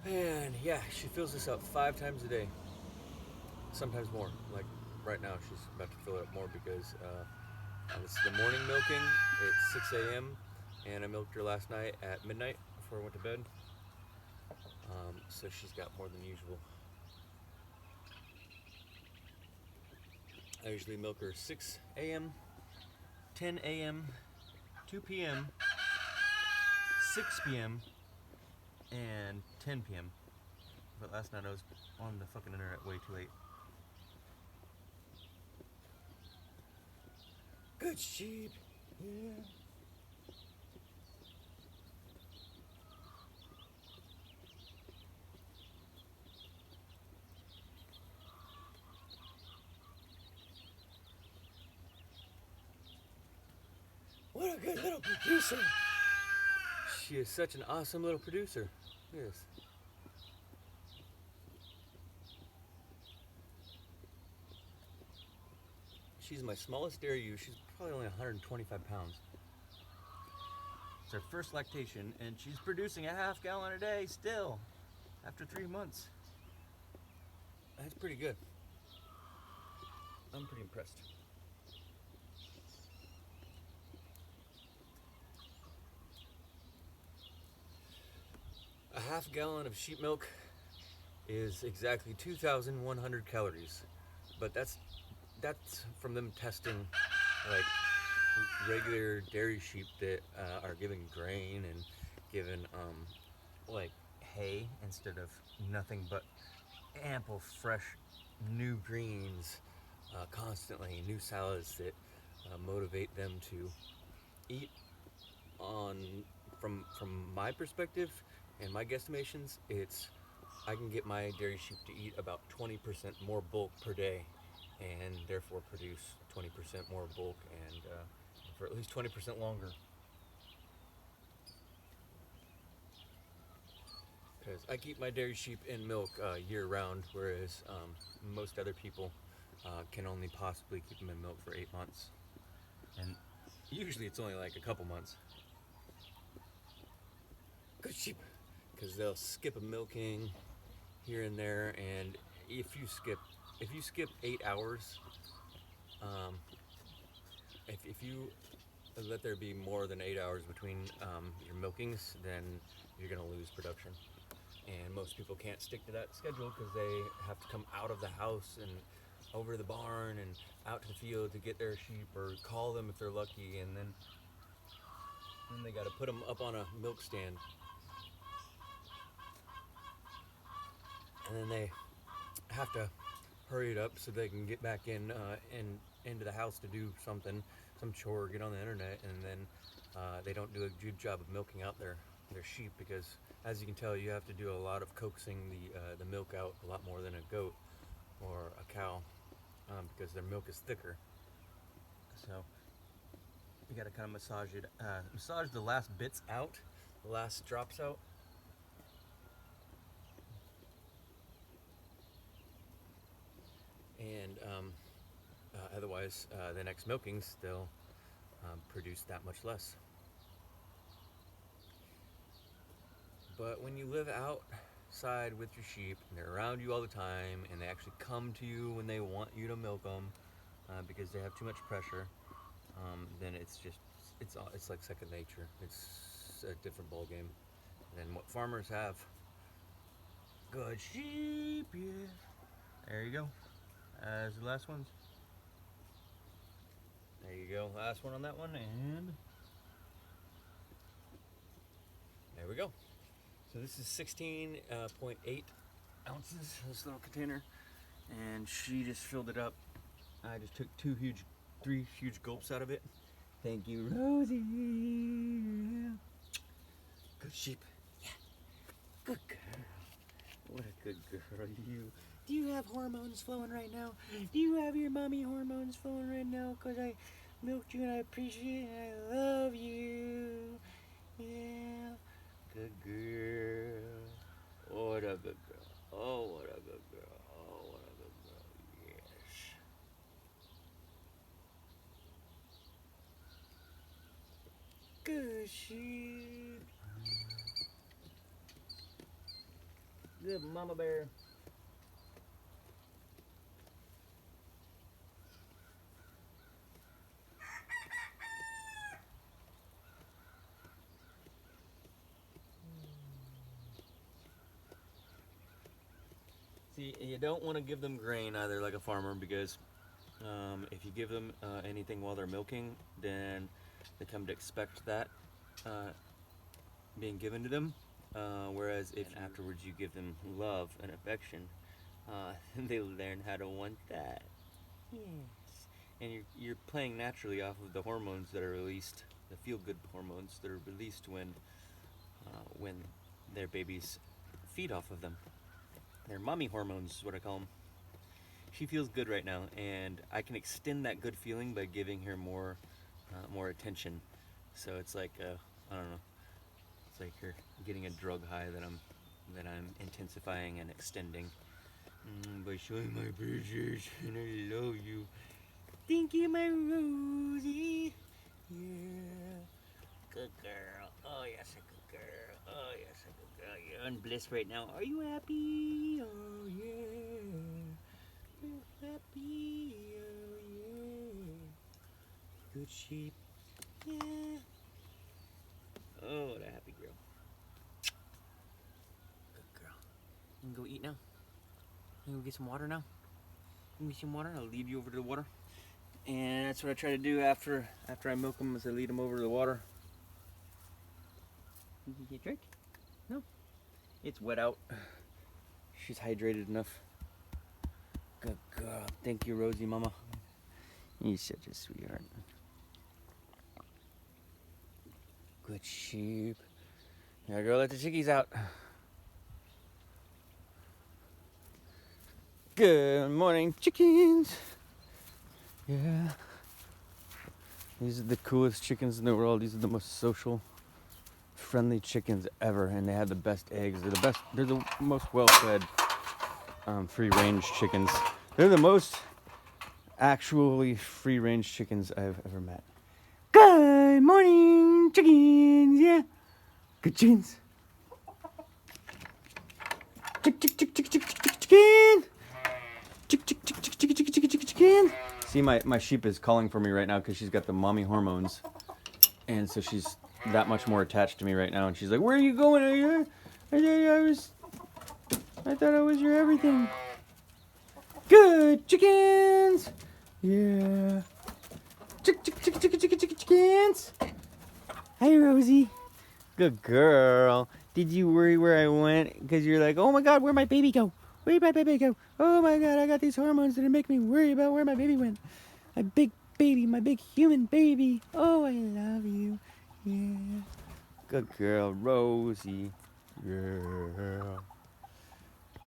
And yeah, she fills this up 5 times a day, sometimes more. Like right now, she's about to fill it up more because this is the morning milking. It's 6 a.m. and I milked her last night at midnight before I went to bed. So she's got more than usual. I usually milk her 6 a.m., 10 a.m., 2 p.m., 6 p.m., and 10 p.m. But last night I was on the fucking internet way too late. Good sheep, yeah. What a good little producer. She is such an awesome little producer. Yes. She's my smallest dairy ewe. She's probably only 125 pounds. It's her first lactation, and she's producing a half gallon a day still after 3 months. That's pretty good. I'm pretty impressed. A half gallon of sheep milk is exactly 2,100 calories, but that's from them testing like regular dairy sheep that are given grain and given like hay instead of nothing but ample fresh new greens constantly, new salads that motivate them to eat on from my perspective and my guesstimations. It's I can get my dairy sheep to eat about 20% more bulk per day and therefore produce 20% more bulk and for at least 20% longer. Because I keep my dairy sheep in milk year round, whereas most other people can only possibly keep them in milk for 8 months. And usually it's only like a couple months. Good sheep. Because they'll skip a milking here and there, and if you skip 8 hours, um, if you let there be more than 8 hours between your milkings, then you're gonna lose production. And most people can't stick to that schedule because they have to come out of the house and over to the barn and out to the field to get their sheep or call them if they're lucky, and then they got to put them up on a milk stand, and then they have to hurry it up so they can get back in into the house to do something, some chore, get on the internet, and then they don't do a good job of milking out their sheep because, as you can tell, you have to do a lot of coaxing the milk out a lot more than a goat or a cow because their milk is thicker. So you got to kind of massage the last bits out, the last drops out. And otherwise, the next milkings, they'll produce that much less. But when you live outside with your sheep and they're around you all the time and they actually come to you when they want you to milk them because they have too much pressure, then it's like second nature. It's a different ball game than what farmers have. Good sheep, yeah. There you go. As the last ones. There you go. Last one on that one, and there we go. So this is 16.8 ounces, this little container, and she just filled it up. I just took three huge gulps out of it. Thank you, Rosie. Good sheep. Yeah. Good girl. What a good girl you. Do you have hormones flowing right now? Do you have your mommy hormones flowing right now? Because I milked you and I appreciate it and I love you. Yeah. Good girl. Oh, what a good girl. Oh, what a good girl. Oh, what a good girl. Yes. Good sheep. Good mama bear. See, you don't want to give them grain either like a farmer, because if you give them anything while they're milking, then they come to expect that being given to them. Whereas if afterwards you give them love and affection, they learn how to want that. Yes. And you're playing naturally off of the hormones that are released, the feel-good hormones that are released when their babies feed off of them. They're mommy hormones is what I call them. She feels good right now, and I can extend that good feeling by giving her more attention. So it's like I don't know. It's like you're getting a drug high that I'm intensifying and extending by showing my appreciation. I love you. Thank you, my Rosie. Yeah, good girl. Oh yes, a good girl. Oh yes, a good girl. You're in bliss right now. Are you happy? Oh yeah. You're happy. Oh yeah. Good sheep. Yeah. Oh, what a happy girl. Good girl. You can go eat now. You can go get some water now. You can get some water. I'll lead you over to the water. And that's what I try to do after I milk them, is I lead them over to the water. You can get a drink? No. It's wet out. She's hydrated enough. Good girl. Thank you, Rosie Mama. You're such a sweetheart. Good sheep. Gotta go let the chickies out. Good morning, chickens. Yeah. These are the coolest chickens in the world. These are the most social, friendly chickens ever, and they have the best eggs. They're the most well-fed, free-range chickens. They're the most actually free-range chickens I've ever met. Good morning, chickens. Yeah. Good chickens. Chicken. Chicken. See, my sheep is calling for me right now because she's got the mommy hormones, and so she's that much more attached to me right now. And she's like, "Where are you going? I thought I was your everything." Good chickens. Yeah. Chickens. Hi, Rosie. Good girl. Did you worry where I went? Because you're like, oh my God, where'd my baby go? Where'd my baby go? Oh my God, I got these hormones that are making me worry about where my baby went. My big baby, my big human baby. Oh, I love you. Yeah. Good girl, Rosie. Yeah.